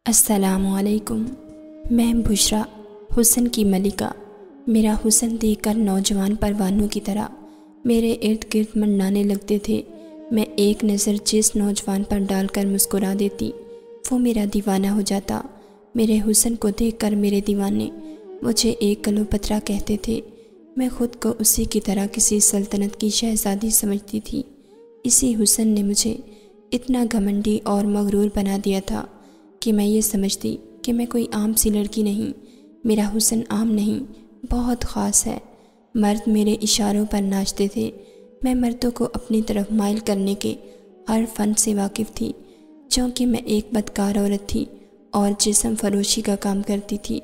السلام علیکم۔ میں بشریٰ، حسن کی ملکہ۔ میرا حسن دیکھ کر نوجوان پروانوں کی طرح میرے ارد گرد منڈلانے لگتے تھے۔ میں ایک نظر جس نوجوان پر ڈال کر مسکرا دیتی وہ میرا دیوانہ ہو جاتا۔ میرے حسن کو دیکھ کر میرے دیوانے مجھے ایک کلوپترا کہتے تھے۔ میں خود کو اسی کی طرح کسی سلطنت کی شہزادی سمجھتی تھی۔ اسی حسن نے مجھے اتنا گھمنڈی اور مغرور بنا دیا تھا کہ میں یہ سمجھتی کہ میں کوئی عام سی لڑکی نہیں۔ میرا حسن عام نہیں، بہت خاص ہے۔ مرد میرے اشاروں پر ناچتے تھے۔ میں مردوں کو اپنی طرف مائل کرنے کے ہر فن سے واقف تھی، چونکہ میں ایک بدکار عورت تھی اور جسم فروشی کا کام کرتی تھی،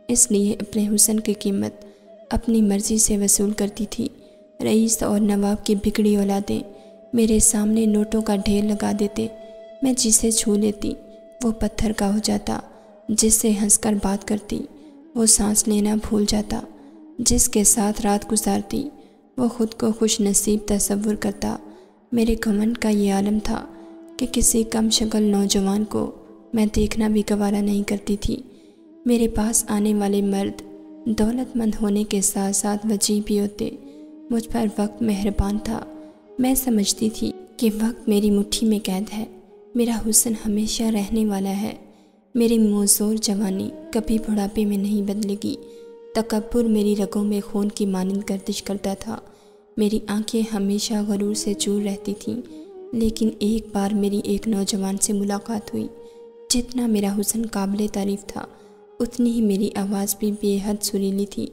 اس لیے اپنے حسن کی قیمت اپنی مرضی سے وصول کرتی تھی۔ رئیس اور نواب کی بگڑی اولادیں میرے سامنے نوٹوں کا ڈھیر لگا دیتے، میں جسے چھو لیتی وہ پتھر کا ہو جاتا، جس سے ہنس کر بات کرتی وہ سانس لینا بھول جاتا، جس کے ساتھ رات گزارتی وہ خود کو خوش نصیب تصور کرتا۔ میرے گھمنڈ کا یہ عالم تھا کہ کسی کم شکل نوجوان کو میں دیکھنا بھی گوارا نہیں کرتی تھی۔ میرے پاس آنے والے مرد دولت مند ہونے کے ساتھ ساتھ وجیح بھی ہوتے۔ مجھ پر وقت مہربان تھا۔ میں سمجھتی تھی کہ وقت میری مٹھی میں قید ہے، میرا حسن ہمیشہ رہنے والا ہے، میری موزور جوانی کبھی بڑھاپے میں نہیں بدلے گی۔ تکبر میری رگوں میں خون کی مانند گردش کرتا تھا۔ میری آنکھیں ہمیشہ غرور سے چور رہتی تھیں، لیکن ایک بار میری ایک نوجوان سے ملاقات ہوئی۔ جتنا میرا حسن قابل تعریف تھا، اتنی ہی میری آواز بھی بے حد سریلی تھی۔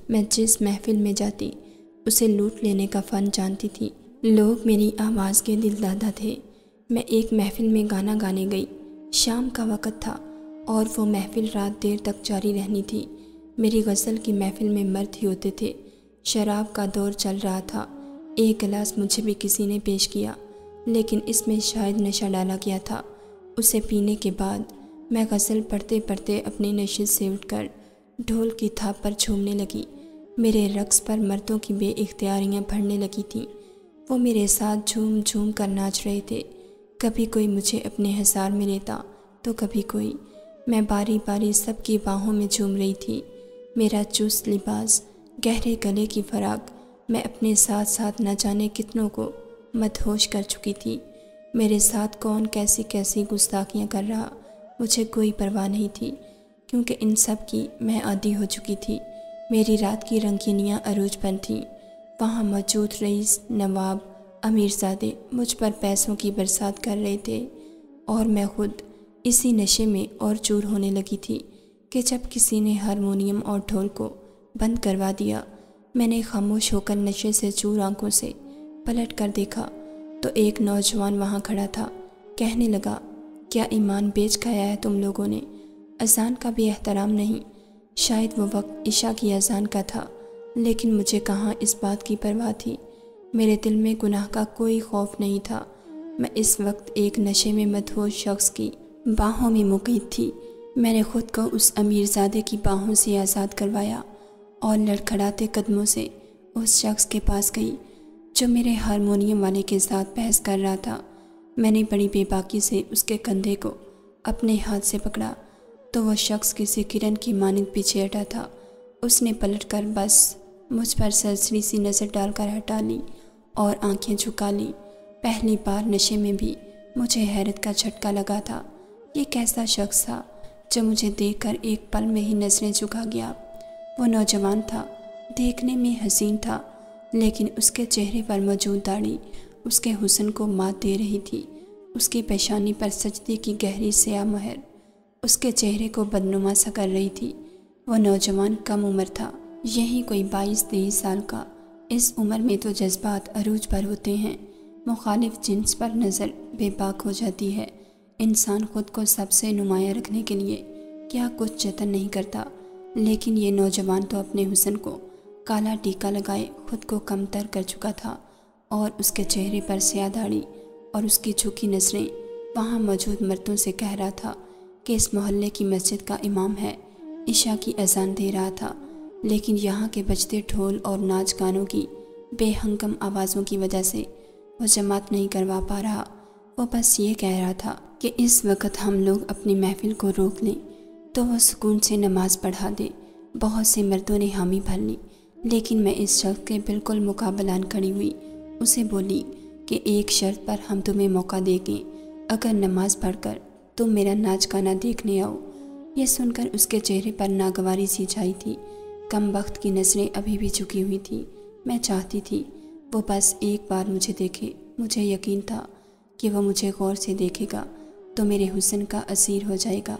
میں جس محفل میں جاتی اسے لوٹ لینے کا فن جانتی تھی۔ لوگ میری آواز کے دل دادا تھے۔ میں ایک محفل میں گانا گانے گئی۔ شام کا وقت تھا اور وہ محفل رات دیر تک جاری رہنی تھی۔ میری غزل کی محفل میں مرد ہی ہوتے تھے۔ شراب کا دور چل رہا تھا۔ ایک گلاس مجھے بھی کسی نے پیش کیا، لیکن اس میں شاید نشہ ڈالا گیا تھا۔ اسے پینے کے بعد میں غزل پڑھتے پڑھتے اپنی نشست سے اٹھ کر ڈھول کی تھاپ پر جھومنے لگی۔ میرے رقص پر مردوں کی بے اختیاریاں بڑھنے لگی تھیں۔ وہ میرے ساتھ جھوم جھوم کر ناچ رہے تھے۔ کبھی کوئی مجھے اپنے حصار میں لیتا تو کبھی کوئی۔ میں باری باری سب کی باہوں میں جھوم رہی تھی۔ میرا چست لباس، گہرے گلے کی فراق، میں اپنے ساتھ ساتھ نہ جانے کتنوں کو مدہوش کر چکی تھی۔ میرے ساتھ کون کیسی کیسی گستاخیاں کر رہا، مجھے کوئی پرواہ نہیں تھی، کیونکہ ان سب کی میں عادی ہو چکی تھی۔ میری رات کی رنگینیاں عروج پر تھیں۔ وہاں موجود رئیس، نواب، امیرزادے مجھ پر پیسوں کی برسات کر رہے تھے، اور میں خود اسی نشے میں اور چور ہونے لگی تھی کہ جب کسی نے ہارمونیم اور ڈھول کو بند کروا دیا۔ میں نے خاموش ہو کر نشے سے چور آنکھوں سے پلٹ کر دیکھا تو ایک نوجوان وہاں کھڑا تھا۔ کہنے لگا، کیا ایمان بیچ کھایا ہے تم لوگوں نے؟ اذان کا بھی احترام نہیں۔ شاید وہ وقت عشاء کی اذان کا تھا، لیکن مجھے کہاں اس بات کی پرواہ تھی۔ میرے دل میں گناہ کا کوئی خوف نہیں تھا۔ میں اس وقت ایک نشے میں مدہوش شخص کی باہوں میں مقید تھی۔ میں نے خود کو اس امیرزادے کی باہوں سے آزاد کروایا اور لڑکھڑاتے قدموں سے اس شخص کے پاس گئی جو میرے ہارمونیم والے کے ساتھ بحث کر رہا تھا۔ میں نے بڑی بے باکی سے اس کے کندھے کو اپنے ہاتھ سے پکڑا تو وہ شخص کسی کرن کی مانند پیچھے ہٹا تھا۔ اس نے پلٹ کر بس مجھ پر سرسری سی نظر ڈال کر ہٹا لی اور آنکھیں جھکا لیں۔ پہلی بار نشے میں بھی مجھے حیرت کا جھٹکا لگا تھا۔ یہ کیسا شخص تھا جو مجھے دیکھ کر ایک پل میں ہی نظریں جھکا گیا؟ وہ نوجوان تھا، دیکھنے میں حسین تھا، لیکن اس کے چہرے پر موجود داڑھی اس کے حسن کو مات دے رہی تھی۔ اس کی پیشانی پر سجدے کی گہری سیاہ مہر اس کے چہرے کو بدنما سا کر رہی تھی۔ وہ نوجوان کم عمر تھا، یہی کوئی 22-23 سال کا۔ اس عمر میں تو جذبات عروج پر ہوتے ہیں، مخالف جنس پر نظر بے باک ہو جاتی ہے۔ انسان خود کو سب سے نمایاں رکھنے کے لیے کیا کچھ جتن نہیں کرتا، لیکن یہ نوجوان تو اپنے حسن کو کالا ٹیکا لگائے خود کو کمتر کر چکا تھا، اور اس کے چہرے پر سیاہ داڑھی اور اس کی جھکی نظریں وہاں موجود مردوں سے کہہ رہا تھا کہ اس محلے کی مسجد کا امام ہے، عشاء کی اذان دے رہا تھا، لیکن یہاں کے بجتے ڈھول اور ناچ گانوں کی بے ہنگم آوازوں کی وجہ سے وہ جماعت نہیں کروا پا رہا۔ وہ بس یہ کہہ رہا تھا کہ اس وقت ہم لوگ اپنی محفل کو روک لیں تو وہ سکون سے نماز پڑھا دے۔ بہت سے مردوں نے حامی بھر لی، لیکن میں اس شخص کے بالکل مقابلان کھڑی ہوئی۔ اسے بولی کہ ایک شرط پر ہم تمہیں موقع دیں گے، اگر نماز پڑھ کر تم میرا ناچ گانا دیکھنے آؤ۔ یہ سن کر اس کے چہرے پر ناگواری سی چھائی تھی۔ کم وقت کی نظریں ابھی بھی جھکی ہوئی تھی۔ میں چاہتی تھی وہ بس ایک بار مجھے دیکھے۔ مجھے یقین تھا کہ وہ مجھے غور سے دیکھے گا تو میرے حسن کا اسیر ہو جائے گا۔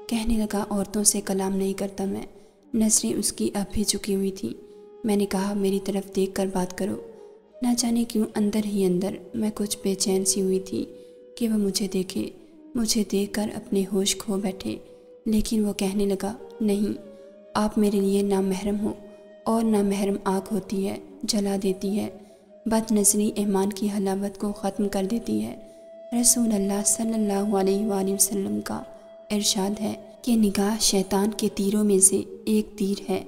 کہنے لگا، عورتوں سے کلام نہیں کرتا میں۔ نظریں اس کی اب بھی جھکی ہوئی تھیں۔ میں نے کہا، میری طرف دیکھ کر بات کرو۔ نہ جانے کیوں اندر ہی اندر میں کچھ بے چین سی ہوئی تھی کہ وہ مجھے دیکھے۔ مجھے دیکھ کر اپنے ہوش کھو بیٹھے، لیکن وہ کہنے لگا، نہیں، آپ میرے لیے نامحرم ہو، اور نامحرم آگ ہوتی ہے، جلا دیتی ہے، بد نظری ایمان کی حلاوت کو ختم کر دیتی ہے۔ رسول اللہ صلی اللہ علیہ وآلہ وسلم کا ارشاد ہے کہ نگاہ شیطان کے تیروں میں سے ایک تیر ہے۔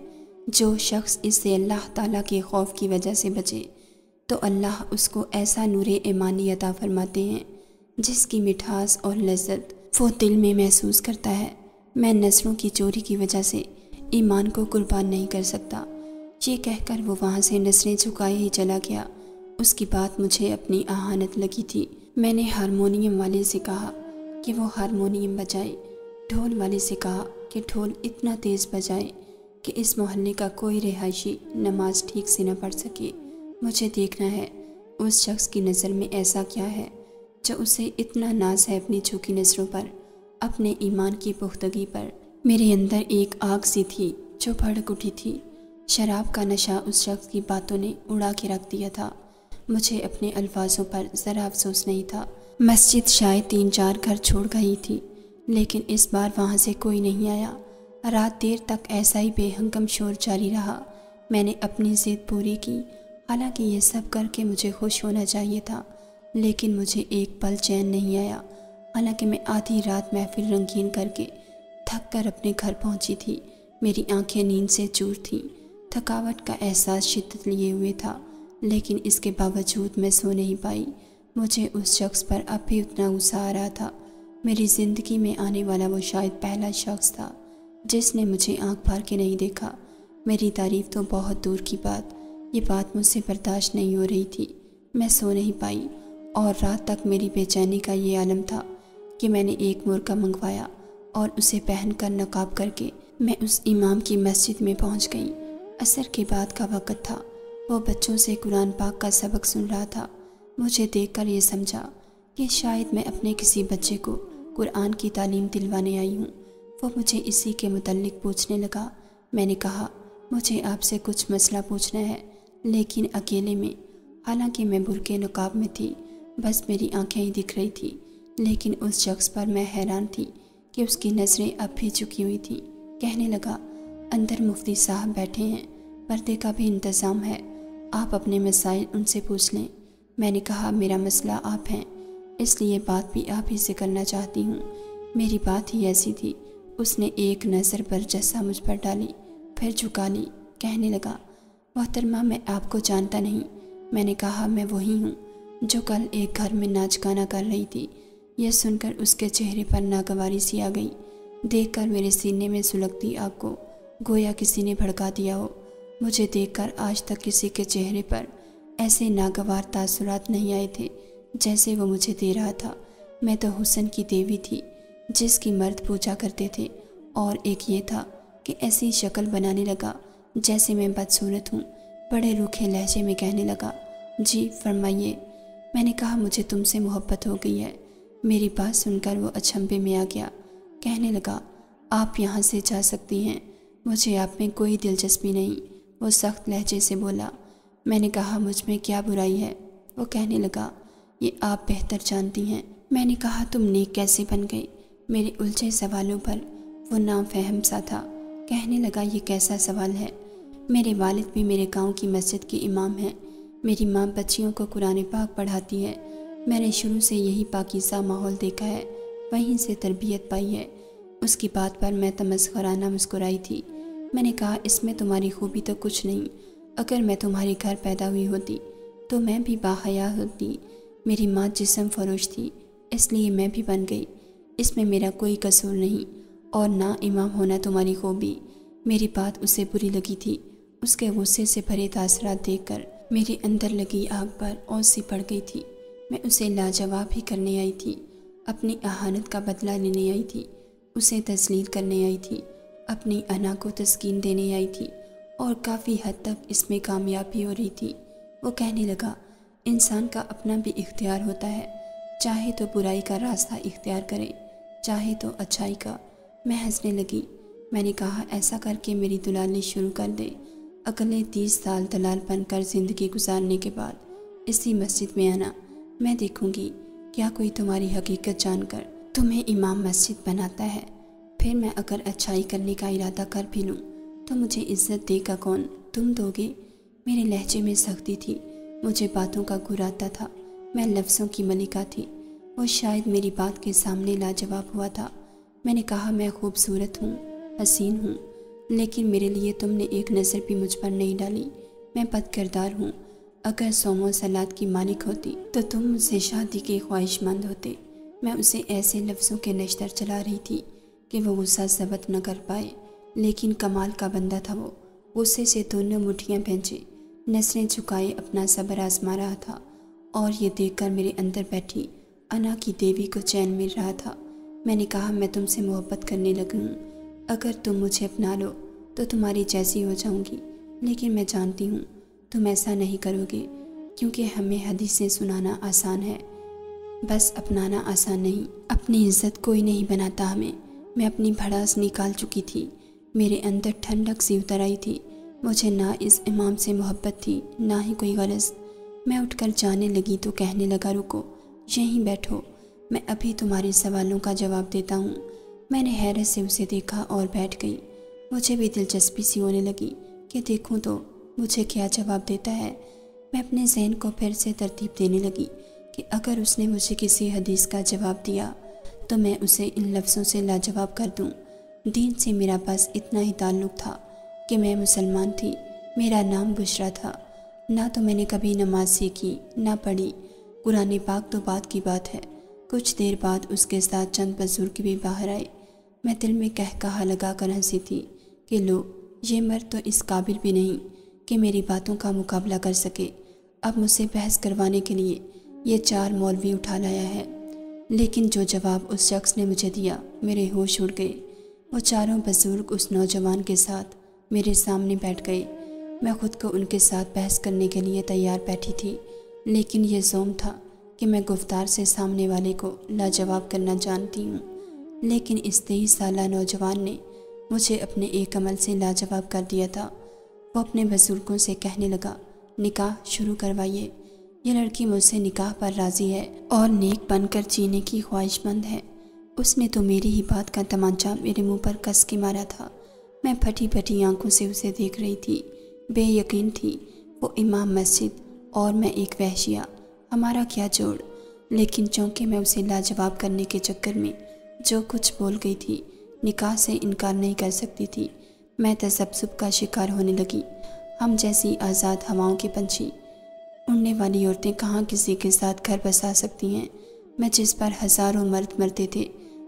جو شخص اس سے اللہ تعالیٰ کے خوف کی وجہ سے بچے تو اللہ اس کو ایسا نور ایمانی عطا فرماتے ہیں جس کی مٹھاس اور لذت وہ دل میں محسوس کرتا ہے۔ میں نظروں کی چوری کی وجہ سے ایمان کو قربان نہیں کر سکتا۔ یہ کہہ کر وہ وہاں سے نظریں جھکائے ہی چلا گیا۔ اس کی بات مجھے اپنی اہانت لگی تھی۔ میں نے ہارمونیم والے سے کہا کہ وہ ہارمونیم بجائے، ڈھول والے سے کہا کہ ڈھول اتنا تیز بجائے کہ اس محلے کا کوئی رہائشی نماز ٹھیک سے نہ پڑھ سکے۔ مجھے دیکھنا ہے اس شخص کی نظر میں ایسا کیا ہے جو اسے اتنا ناز ہے اپنی جھکی نظروں پر، اپنے ایمان کی پختگی پر۔ میرے اندر ایک آگ سی تھی جو بھڑک اٹھی تھی۔ شراب کا نشہ اس شخص کی باتوں نے اڑا کے رکھ دیا تھا۔ مجھے اپنے الفاظوں پر ذرا افسوس نہیں تھا۔ مسجد شاید 3-4 گھر چھوڑ گئی تھی، لیکن اس بار وہاں سے کوئی نہیں آیا۔ رات دیر تک ایسا ہی بے ہنگم شور جاری رہا۔ میں نے اپنی ضد پوری کی، حالانکہ یہ سب کر کے مجھے خوش ہونا چاہیے تھا، لیکن مجھے ایک پل چین نہیں آیا۔ حالانکہ میں آدھی رات محفل رنگین کر کے تھک کر اپنے گھر پہنچی تھی۔ میری آنکھیں نیند سے چور تھیں، تھکاوٹ کا احساس شدت لیے ہوئے تھا، لیکن اس کے باوجود میں سو نہیں پائی۔ مجھے اس شخص پر اب بھی اتنا غصہ آ رہا تھا۔ میری زندگی میں آنے والا وہ شاید پہلا شخص تھا جس نے مجھے آنکھ بھر کے نہیں دیکھا۔ میری تعریف تو بہت دور کی بات، یہ بات مجھ سے برداشت نہیں ہو رہی تھی۔ میں سو نہیں پائی، اور رات تک میری بے چینی کا یہ عالم تھا کہ میں نے ایک مرغا منگوایا اور اسے پہن کر نقاب کر کے میں اس امام کی مسجد میں پہنچ گئی۔ عصر کے بعد کا وقت تھا۔ وہ بچوں سے قرآن پاک کا سبق سن رہا تھا۔ مجھے دیکھ کر یہ سمجھا کہ شاید میں اپنے کسی بچے کو قرآن کی تعلیم دلوانے آئی ہوں۔ وہ مجھے اسی کے متعلق پوچھنے لگا۔ میں نے کہا، مجھے آپ سے کچھ مسئلہ پوچھنا ہے، لیکن اکیلے میں۔ حالانکہ میں برقع نقاب میں تھی، بس میری آنکھیں ہی دکھ رہی تھی، لیکن اس شخص پر میں حیران تھی کہ اس کی نظریں اب بھی جھکی ہوئی تھیں۔ کہنے لگا، اندر مفتی صاحب بیٹھے ہیں، پردے کا بھی انتظام ہے، آپ اپنے مسائل ان سے پوچھ لیں۔ میں نے کہا، میرا مسئلہ آپ ہیں، اس لیے بات بھی آپ ہی سے کرنا چاہتی ہوں۔ میری بات ہی ایسی تھی۔ اس نے ایک نظر برجستہ مجھ پر ڈالی، پھر جھکا لی۔ کہنے لگا، محترمہ، میں آپ کو جانتا نہیں۔ میں نے کہا، میں وہی ہوں جو کل ایک گھر میں ناچ گانا کر رہی تھی۔ یہ سن کر اس کے چہرے پر ناگواری سی آ گئی۔ دیکھ کر میرے سینے میں سلگتی آگ کو گویا کسی نے بھڑکا دیا ہو۔ مجھے دیکھ کر آج تک کسی کے چہرے پر ایسے ناگوار تاثرات نہیں آئے تھے جیسے وہ مجھے دے رہا تھا۔ میں تو حسن کی دیوی تھی جس کی مرد پوجا کرتے تھے، اور ایک یہ تھا کہ ایسی شکل بنانے لگا جیسے میں بدصورت ہوں۔ بڑے روکھے لہجے میں کہنے لگا، جی فرمائیے۔ میں نے کہا، مجھے تم سے محبت ہو گئی ہے۔ میری بات سن کر وہ اچنبھے میں آ گیا۔ کہنے لگا، آپ یہاں سے جا سکتی ہیں، مجھے آپ میں کوئی دلچسپی نہیں۔ وہ سخت لہجے سے بولا۔ میں نے کہا، مجھ میں کیا برائی ہے؟ وہ کہنے لگا، یہ آپ بہتر جانتی ہیں۔ میں نے کہا، تم نیک کیسے بن گئی؟ میرے الجھے سوالوں پر وہ نافہم سا تھا۔ کہنے لگا، یہ کیسا سوال ہے؟ میرے والد بھی میرے گاؤں کی مسجد کے امام ہیں، میری ماں بچیوں کو قرآن پاک پڑھاتی ہے۔ میں نے شروع سے یہی پاکیزہ ماحول دیکھا ہے، وہیں سے تربیت پائی ہے۔ اس کی بات پر میں تمسخرانہ مسکرائی تھی۔ میں نے کہا، اس میں تمہاری خوبی تو کچھ نہیں۔ اگر میں تمہارے گھر پیدا ہوئی ہوتی تو میں بھی باحیا ہوتی۔ میری ماں جسم فروش تھی، اس لیے میں بھی بن گئی۔ اس میں میرا کوئی قصور نہیں، اور نہ امام ہونا تمہاری خوبی۔ میری بات اسے بری لگی تھی۔ اس کے غصے سے بھرے تاثرات دیکھ کر میرے اندر لگی آگ پر اور سی پڑ گئی تھی۔ میں اسے لاجواب ہی کرنے آئی تھی، اپنی اہانت کا بدلہ لینے آئی تھی، اسے تذلیل کرنے آئی تھی، اپنی انا کو تسکین دینے آئی تھی، اور کافی حد تک اس میں کامیاب بھی ہو رہی تھی۔ وہ کہنے لگا، انسان کا اپنا بھی اختیار ہوتا ہے، چاہے تو برائی کا راستہ اختیار کرے، چاہے تو اچھائی کا۔ میں ہنسنے لگی۔ میں نے کہا، ایسا کر کے میری دلالی شروع کر دے۔ اگلے 30 سال دلال بن کر زندگی گزارنے کے بعد اسی مسجد میں آنا، میں دیکھوں گی کیا کوئی تمہاری حقیقت جان کر تمہیں امام مسجد بناتا ہے۔ پھر میں اگر اچھائی کرنے کا ارادہ کر بھی لوں تو مجھے عزت دے گا کون؟ تم دو گے؟ میرے لہجے میں سختی تھی، مجھے باتوں کا گر آتا تھا۔ میں لفظوں کی ملکہ تھی، وہ شاید میری بات کے سامنے لاجواب ہوا تھا۔ میں نے کہا، میں خوبصورت ہوں، حسین ہوں، لیکن میرے لیے تم نے ایک نظر بھی مجھ پر نہیں ڈالی۔ میں بد کردار ہوں۔ اگر صوم و صلات کی مالک ہوتی تو تم مجھ سے شادی کے خواہش مند ہوتے۔ میں اسے ایسے لفظوں کے نشتر چلا رہی تھی کہ وہ غصہ ضبط نہ کر پائے، لیکن کمال کا بندہ تھا وہ۔ غصے سے دونوں مٹھیاں بھینچے، نظریں جھکائے اپنا صبر آزما رہا تھا، اور یہ دیکھ کر میرے اندر بیٹھی انا کی دیوی کو چین مل رہا تھا۔ میں نے کہا، میں تم سے محبت کرنے لگی ہوں، اگر تم مجھے اپنا لو تو تمہاری جیسی ہو جاؤں گی، لیکن میں جانتی ہوں تم ایسا نہیں کرو گے، کیونکہ ہمیں حدیثیں سنانا آسان ہے، بس اپنانا آسان نہیں۔ اپنی عزت کوئی نہیں بناتا ہمیں۔ میں اپنی بھڑاس نکال چکی تھی، میرے اندر ٹھنڈک سی اتر آئی تھی۔ مجھے نہ اس امام سے محبت تھی، نہ ہی کوئی غرض۔ میں اٹھ کر جانے لگی تو کہنے لگا، رکو، یہیں بیٹھو، میں ابھی تمہارے سوالوں کا جواب دیتا ہوں۔ میں نے حیرت سے اسے دیکھا اور بیٹھ گئی۔ مجھے بھی دلچسپی سی ہونے لگی کہ دیکھوں تو مجھے کیا جواب دیتا ہے۔ میں اپنے ذہن کو پھر سے ترتیب دینے لگی کہ اگر اس نے مجھے کسی حدیث کا جواب دیا تو میں اسے ان لفظوں سے لاجواب کر دوں، دین سے میرا بس اتنا ہی تعلق تھا کہ میں مسلمان تھی، میرا نام بشرا تھا۔ نہ تو میں نے کبھی نماز سیکھی، نہ پڑھی، قرآن پاک تو بعد کی بات ہے۔ کچھ دیر بعد اس کے ساتھ چند بزرگ بھی باہر آئے۔ میں دل میں کہا لگا کر ہنسی تھی کہ لو، یہ مرد تو اس قابل بھی نہیں کہ میری باتوں کا مقابلہ کر سکے۔ اب مجھ سے بحث کروانے کے لیے یہ 4 مولوی اٹھا لایا ہے۔ لیکن جو جواب اس شخص نے مجھے دیا، میرے ہوش اڑ گئے۔ وہ چاروں بزرگ اس نوجوان کے ساتھ میرے سامنے بیٹھ گئے۔ میں خود کو ان کے ساتھ بحث کرنے کے لیے تیار بیٹھی تھی، لیکن یہ زوم تھا کہ میں گفتار سے سامنے والے کو لاجواب کرنا جانتی ہوں۔ لیکن اس 23 سالہ نوجوان نے مجھے اپنے ایک عمل سے لاجواب کر دیا تھا۔ وہ اپنے بزرگوں سے کہنے لگا، نکاح شروع کروائیے، یہ لڑکی مجھ سے نکاح پر راضی ہے اور نیک بن کر جینے کی خواہش مند ہے۔ اس نے تو میری ہی بات کا تمانچہ میرے منہ پر کس کے مارا تھا۔ میں پھٹی پھٹی آنکھوں سے اسے دیکھ رہی تھی، بے یقین تھی۔ وہ امام مسجد اور میں ایک وحشیہ، ہمارا کیا جوڑ؟ لیکن چونکہ میں اسے لاجواب کرنے کے چکر میں جو کچھ بول گئی تھی، نکاح سے انکار نہیں کر سکتی تھی، میں تذبذب کا شکار ہونے لگی۔ ہم جیسی آزاد ہواؤں کے پنچھی، اڑنے والی عورتیں کہاں کسی کے ساتھ گھر بسا سکتی ہیں؟ میں جس پر ہزاروں مرد مرتے تھے،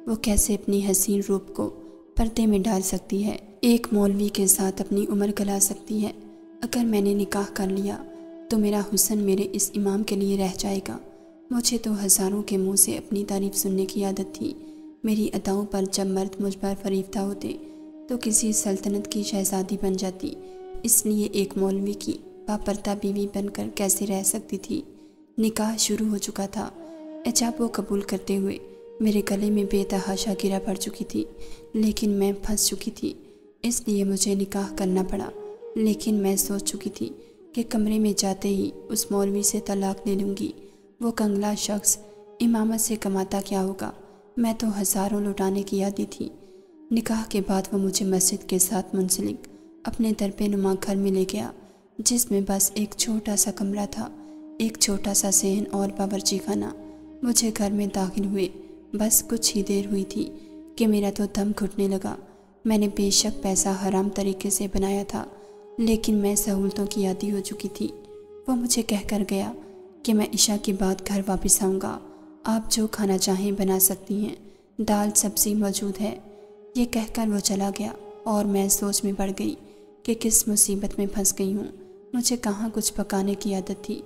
وہ کیسے اپنی حسین روپ کو پردے میں ڈال سکتی ہے؟ ایک مولوی کے ساتھ اپنی عمر گلا سکتی ہے؟ اگر میں نے نکاح کر لیا تو میرا حسن میرے اس امام کے لیے رہ جائے گا۔ مجھے تو ہزاروں کے منہ سے اپنی تعریف سننے کی عادت تھی۔ میری اداؤں پر جب مرد مجھ پر فریفتہ ہوتے تو کسی سلطنت کی شہزادی بن جاتی، اس لیے ایک مولوی کی باپردہ بیوی بن کر کیسے رہ سکتی تھی؟ نکاح شروع ہو چکا تھا۔ ایجاب کو قبول کرتے ہوئے میرے گلے میں بے تحاشا گرا پڑ چکی تھی، لیکن میں پھنس چکی تھی، اس لیے مجھے نکاح کرنا پڑا۔ لیکن میں سوچ چکی تھی کہ کمرے میں جاتے ہی اس مولوی سے طلاق لے لوں گی۔ وہ کنگلا شخص امامت سے کماتا کیا ہوگا؟ میں تو ہزاروں لوٹانے کی عادی تھی۔ نکاح کے بعد وہ مجھے مسجد کے ساتھ منسلک اپنے درپے نما گھر میں لے گیا، جس میں بس ایک چھوٹا سا کمرہ تھا، ایک چھوٹا سا صحن اور باورچی خانہ۔ مجھے گھر میں داخل ہوئے بس کچھ ہی دیر ہوئی تھی کہ میرا تو دم گھٹنے لگا۔ میں نے بے شک پیسہ حرام طریقے سے بنایا تھا، لیکن میں سہولتوں کی عادی ہو چکی تھی۔ وہ مجھے کہہ کر گیا کہ میں عشاء کے بعد گھر واپس آؤں گا، آپ جو کھانا چاہیں بنا سکتی ہیں، دال سبزی موجود ہے۔ یہ کہہ کر وہ چلا گیا اور میں سوچ میں پڑ گئی کہ کس مصیبت میں پھنس گئی ہوں۔ مجھے کہاں کچھ پکانے کی عادت تھی،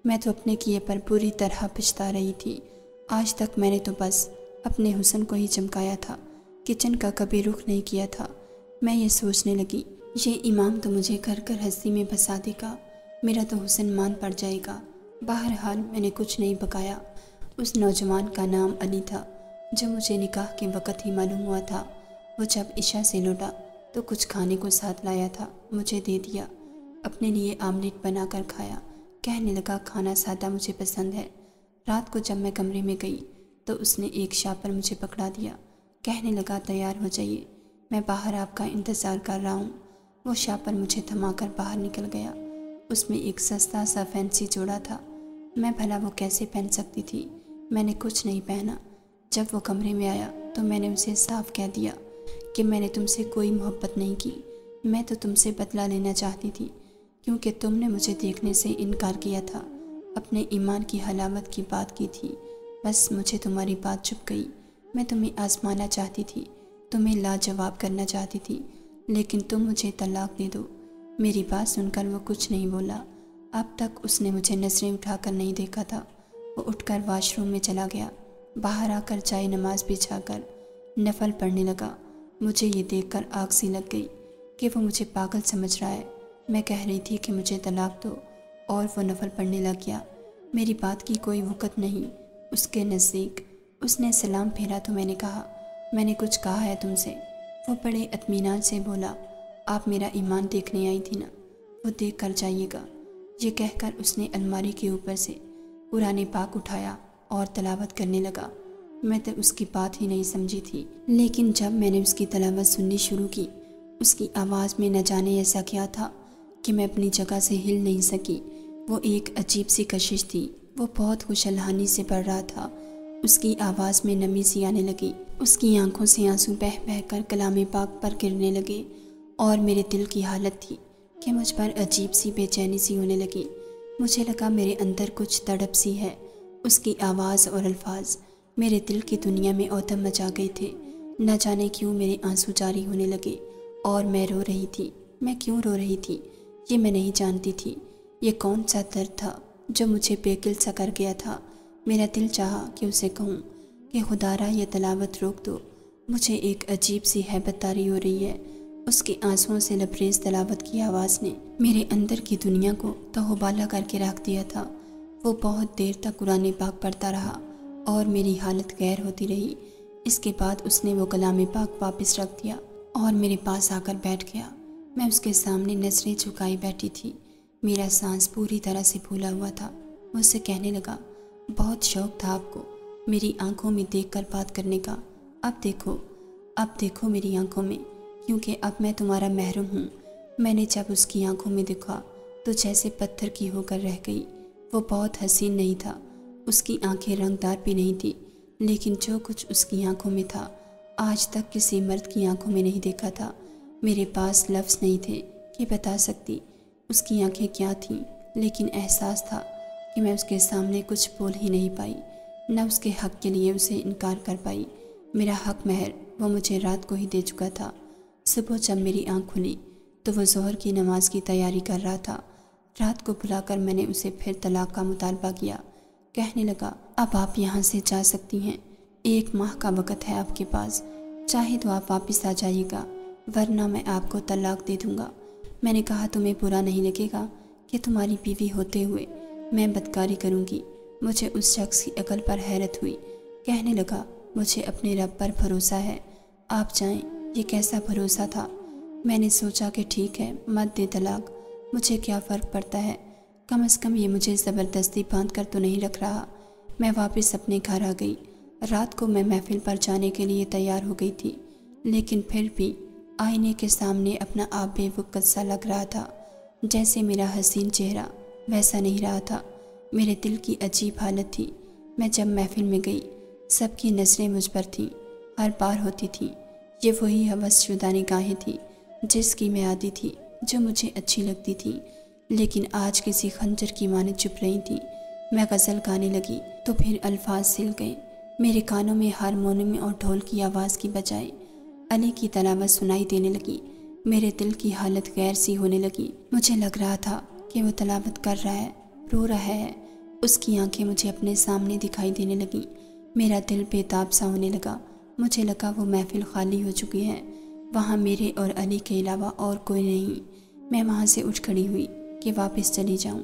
میں تو اپنے کیے پر پوری طرح پچھتا رہی تھی۔ آج تک میں نے تو بس اپنے حسن کو ہی چمکایا تھا، کچن کا کبھی رخ نہیں کیا تھا۔ میں یہ سوچنے لگی، یہ امام تو مجھے کر کر ہستی میں بسا دے گا، میرا تو حسن مان پڑ جائے گا۔ بہرحال میں نے کچھ نہیں پکایا۔ اس نوجوان کا نام علی تھا، جو مجھے نکاح کے وقت ہی معلوم ہوا تھا۔ وہ جب عشاء سے لوٹا تو کچھ کھانے کو ساتھ لایا تھا، مجھے دے دیا۔ اپنے لیے آملیٹ بنا کر کھایا، کہنے لگا کھانا سادہ مجھے پسند ہے۔ رات کو جب میں کمرے میں گئی تو اس نے ایک شاپ پر مجھے پکڑا دیا، کہنے لگا تیار ہو جائیے، میں باہر آپ کا انتظار کر رہا ہوں۔ وہ شاپ پر مجھے تھما کر باہر نکل گیا۔ اس میں ایک سستا سا فینسی جوڑا تھا، میں بھلا وہ کیسے پہن سکتی تھی؟ میں نے کچھ نہیں پہنا۔ جب وہ کمرے میں آیا تو میں نے اسے صاف کہہ دیا کہ میں نے تم سے کوئی محبت نہیں کی، میں تو تم سے بدلہ لینا چاہتی تھی، کیونکہ تم نے مجھے دیکھنے سے انکار کیا تھا، اپنے ایمان کی حلاوت کی بات کی تھی۔ بس مجھے تمہاری بات چبھ گئی، میں تمہیں آزمانا چاہتی تھی، تمہیں لاجواب کرنا چاہتی تھی، لیکن تم مجھے طلاق دے دو۔ میری بات سن کر وہ کچھ نہیں بولا۔ اب تک اس نے مجھے نظریں اٹھا کر نہیں دیکھا تھا۔ وہ اٹھ کر واش روم میں چلا گیا، باہر آ کر چائے نماز بچھا کر نفل پڑھنے لگا۔ مجھے یہ دیکھ کر آگ سی لگ گئی کہ وہ مجھے پاگل سمجھ رہا ہے۔ میں کہہ رہی تھی کہ مجھے طلاق دو اور وہ نفل پڑھنے لگ گیا۔ میری بات کی کوئی وقت نہیں اس کے نزدیک۔ اس نے سلام پھیرا تو میں نے کہا، میں نے کچھ کہا ہے تم سے؟ وہ بڑے اطمینان سے بولا، آپ میرا ایمان دیکھنے آئی تھی نا، وہ دیکھ کر جائیے گا۔ یہ کہہ کر اس نے الماری کے اوپر سے قرآن پاک اٹھایا اور تلاوت کرنے لگا۔ میں تو اس کی بات ہی نہیں سمجھی تھی، لیکن جب میں نے اس کی تلاوت سننی شروع کی، اس کی آواز میں نہ جانے ایسا کیا تھا کہ میں اپنی جگہ سے ہل نہیں سکی۔ وہ ایک عجیب سی کشش تھی، وہ بہت خوش الحانی سے پڑھ رہا تھا۔ اس کی آواز میں نمی سی آنے لگی، اس کی آنکھوں سے آنسو بہہ بہہ کر کلام پاک پر گرنے لگے، اور میرے دل کی حالت تھی کہ مجھ پر عجیب سی بے چینی سی ہونے لگی۔ مجھے لگا میرے اندر کچھ تڑپ سی ہے۔ اس کی آواز اور الفاظ میرے دل کی دنیا میں اودم مچا گئے تھے۔ نہ جانے کیوں میرے آنسو جاری ہونے لگے اور میں رو رہی تھی۔ میں کیوں رو رہی تھی یہ میں نہیں جانتی تھی۔ یہ کون سا درد تھا جو مجھے بے دل سا کر گیا تھا؟ میرا دل چاہا کہ اسے کہوں کہ خدا را یہ تلاوت روک دو، مجھے ایک عجیب سی ہیبت طاری ہو رہی ہے۔ اس کے آنسوؤں سے لبریز تلاوت کی آواز نے میرے اندر کی دنیا کو تہوبالا کر کے رکھ دیا تھا۔ وہ بہت دیر تک قرآن پاک پڑھتا رہا اور میری حالت غیر ہوتی رہی۔ اس کے بعد اس نے وہ کلام پاک واپس رکھ دیا اور میرے پاس آ کر بیٹھ گیا۔ میں اس کے سامنے نظریں جھکائی بیٹھی تھی، میرا سانس پوری طرح سے پھولا ہوا تھا۔ مجھ سے کہنے لگا، بہت شوق تھا آپ کو میری آنکھوں میں دیکھ کر بات کرنے کا، اب دیکھو میری آنکھوں میں، کیونکہ اب میں تمہارا محرم ہوں۔ میں نے جب اس کی آنکھوں میں دیکھا تو جیسے پتھر کی ہو کر رہ گئی۔ وہ بہت حسین نہیں تھا، اس کی آنکھیں رنگدار بھی نہیں تھی، لیکن جو کچھ اس کی آنکھوں میں تھا آج تک کسی مرد کی آنکھوں میں نہیں دیکھا تھا۔ میرے پاس لفظ نہیں تھے کہ بتا سکتی اس کی آنکھیں کیا تھیں، لیکن احساس تھا کہ میں اس کے سامنے کچھ بول ہی نہیں پائی، نہ اس کے حق کے لیے اسے انکار کر پائی۔ میرا حق مہر وہ مجھے رات کو ہی دے چکا تھا۔ صبح جب میری آنکھ کھلی تو وہ ظہر کی نماز کی تیاری کر رہا تھا۔ رات کو بلا کر میں نے اسے پھر طلاق کا مطالبہ کیا۔ کہنے لگا، اب آپ یہاں سے جا سکتی ہیں، 1 ماہ کا وقت ہے آپ کے پاس، چاہے تو آپ واپس آ جائیے گا، ورنہ میں آپ کو طلاق دے دوں گا۔ میں نے کہا، تمہیں برا نہیں لگے گا کہ تمہاری بیوی ہوتے ہوئے میں بدکاری کروں گی؟ مجھے اس شخص کی عقل پر حیرت ہوئی۔ کہنے لگا، مجھے اپنے رب پر بھروسہ ہے، آپ جائیں۔ یہ کیسا بھروسہ تھا؟ میں نے سوچا کہ ٹھیک ہے، مت دے طلاق، مجھے کیا فرق پڑتا ہے، کم از کم یہ مجھے زبردستی باندھ کر تو نہیں رکھ رہا۔ میں واپس اپنے گھر آ گئی۔ رات کو میں محفل پر جانے کے لیے تیار ہو گئی تھی، لیکن پھر بھی آئینے کے سامنے اپنا آپ بے وقت سا لگ رہا تھا۔ جیسے میرا حسین چہرہ ویسا نہیں رہا تھا، میرے دل کی عجیب حالت تھی۔ میں جب محفل میں گئی، سب کی نظریں مجھ پر تھیں، ہر بار ہوتی تھیں۔ یہ وہی ہوس شدہ نگاہیں تھیں جس کی میں عادی تھی، جو مجھے اچھی لگتی تھی، لیکن آج کسی خنجر کی مانند چپ رہی تھیں۔ میں غزل گانے لگی تو پھر الفاظ سل گئے، میرے کانوں میں ہارمونیم اور ڈھول کی آواز کی بجائے علی کی تلاوت سنائی دینے لگی۔ میرے دل کی حالت غیر سی ہونے لگی۔ مجھے لگ رہا تھا کہ وہ تلاوت کر رہا ہے، رو رہا ہے۔ اس کی آنکھیں مجھے اپنے سامنے دکھائی دینے لگیں۔ میرا دل بے تاب سا ہونے لگا۔ مجھے لگا وہ محفل خالی ہو چکی ہے، وہاں میرے اور علی کے علاوہ اور کوئی نہیں۔ میں وہاں سے اٹھ کھڑی ہوئی کہ واپس چلی جاؤں،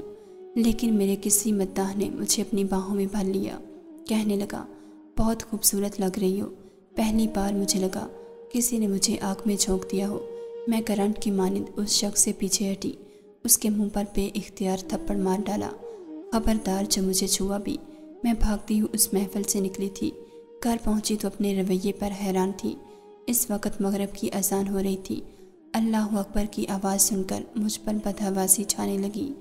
لیکن میرے کسی مداح نے مجھے اپنی باہوں میں بھر لیا۔ کہنے لگا، بہت خوبصورت لگ رہی ہو۔ پہلی بار مجھے لگا کسی نے مجھے آنکھ میں جھونک دیا ہو۔ میں کرنٹ کی مانند اس شخص سے پیچھے ہٹی، اس کے منہ پر بے اختیار تھپڑ مار ڈالا۔ خبردار جو مجھے چھوا بھی۔ میں بھاگتی ہوئی اس محفل سے نکلی تھی۔ گھر پہنچی تو اپنے رویے پر حیران تھی۔ اس وقت مغرب کی اذان ہو رہی تھی۔ اللہ اکبر کی آواز سن کر مجھ پر بدحواسی چھانے لگی۔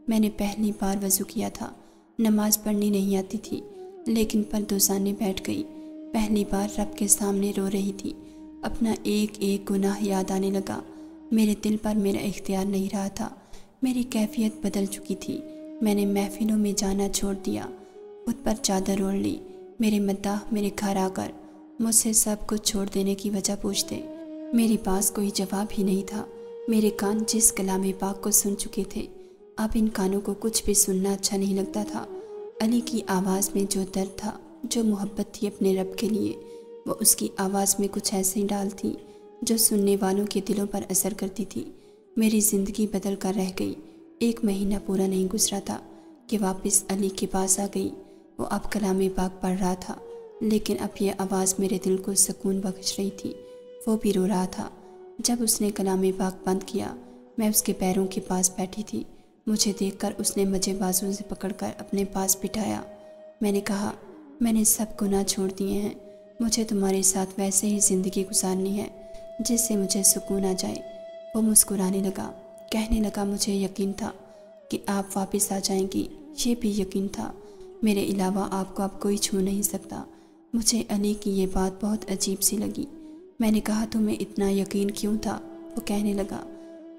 میں نے پہلی بار وضو کیا تھا۔ نماز پڑھنی نہیں آتی تھی، لیکن پردوسانے بیٹھ گئی۔ پہلی بار رب کے سامنے رو رہی تھی۔ اپنا ایک ایک گناہ یاد آنے لگا۔ میرے دل پر میرا اختیار نہیں رہا تھا۔ میری کیفیت بدل چکی تھی۔ میں نے محفلوں میں جانا چھوڑ دیا، خود پر چادر اوڑھ لی۔ میرے مداح میرے گھر آ کر مجھ سے سب کچھ چھوڑ دینے کی وجہ پوچھتے۔ میرے پاس کوئی جواب ہی نہیں تھا۔ میرے کان جس کلام پاک کو سن چکے تھے، اب ان کانوں کو کچھ بھی سننا اچھا نہیں لگتا تھا۔ علی کی آواز میں جو درد تھا، جو محبت تھی اپنے رب کے لیے، وہ اس کی آواز میں کچھ ایسے ڈال تھی جو سننے والوں کے دلوں پر اثر کرتی تھی۔ میری زندگی بدل کر رہ گئی۔ 1 مہینہ پورا نہیں گزرا تھا کہ واپس علی کے پاس آ گئی۔ وہ اب کلام پاک پڑھ رہا تھا، لیکن اب یہ آواز میرے دل کو سکون بخش رہی تھی۔ وہ بھی رو رہا تھا۔ جب اس نے کلام پاک بند کیا، میں اس کے پیروں کے پاس بیٹھی تھی۔ مجھے دیکھ کر اس نے مجھے بازو سے پکڑ کر اپنے پاس بٹھایا۔ میں نے کہا، میں نے سب گناہ چھوڑ دیے ہیں۔ مجھے تمہارے ساتھ ویسے ہی زندگی گزارنی ہے جس سے مجھے سکون آ جائے۔ وہ مسکرانے لگا، کہنے لگا، مجھے یقین تھا کہ آپ واپس آ جائیں گی۔ یہ بھی یقین تھا میرے علاوہ آپ کو اب کوئی چھو نہیں سکتا۔ مجھے علی کی یہ بات بہت عجیب سی لگی۔ میں نے کہا، تمہیں اتنا یقین کیوں تھا؟ وہ کہنے لگا،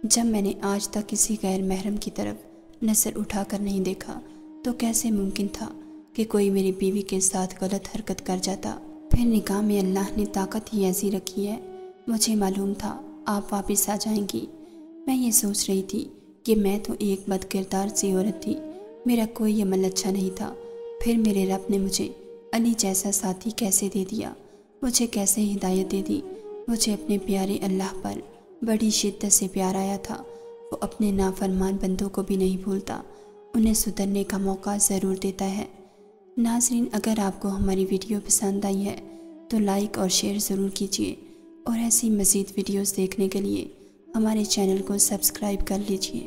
جب میں نے آج تک کسی غیر محرم کی طرف نظر اٹھا کر نہیں دیکھا تو کیسے ممکن تھا کہ کوئی میری بیوی کے ساتھ غلط حرکت کر جاتا؟ پھر نکاح میں اللہ نے طاقت ہی ایسی رکھی ہے۔ مجھے معلوم تھا آپ واپس آ جائیں گی۔ میں یہ سوچ رہی تھی کہ میں تو ایک بد کردار سی عورت تھی، میرا کوئی عمل اچھا نہیں تھا۔ پھر میرے رب نے مجھے علی جیسا ساتھی کیسے دے دیا، مجھے کیسے ہدایت دے دی۔ مجھے اپنے پیارے اللہ پر بڑی شدت سے پیار آیا تھا۔ وہ اپنے نافرمان بندوں کو بھی نہیں بھولتا، انہیں سدھرنے کا موقع ضرور دیتا ہے۔ ناظرین، اگر آپ کو ہماری ویڈیو پسند آئی ہے تو لائک اور شیئر ضرور کیجیے، اور ایسی مزید ویڈیوز دیکھنے کے لیے ہمارے چینل کو سبسکرائب کر لیجیے۔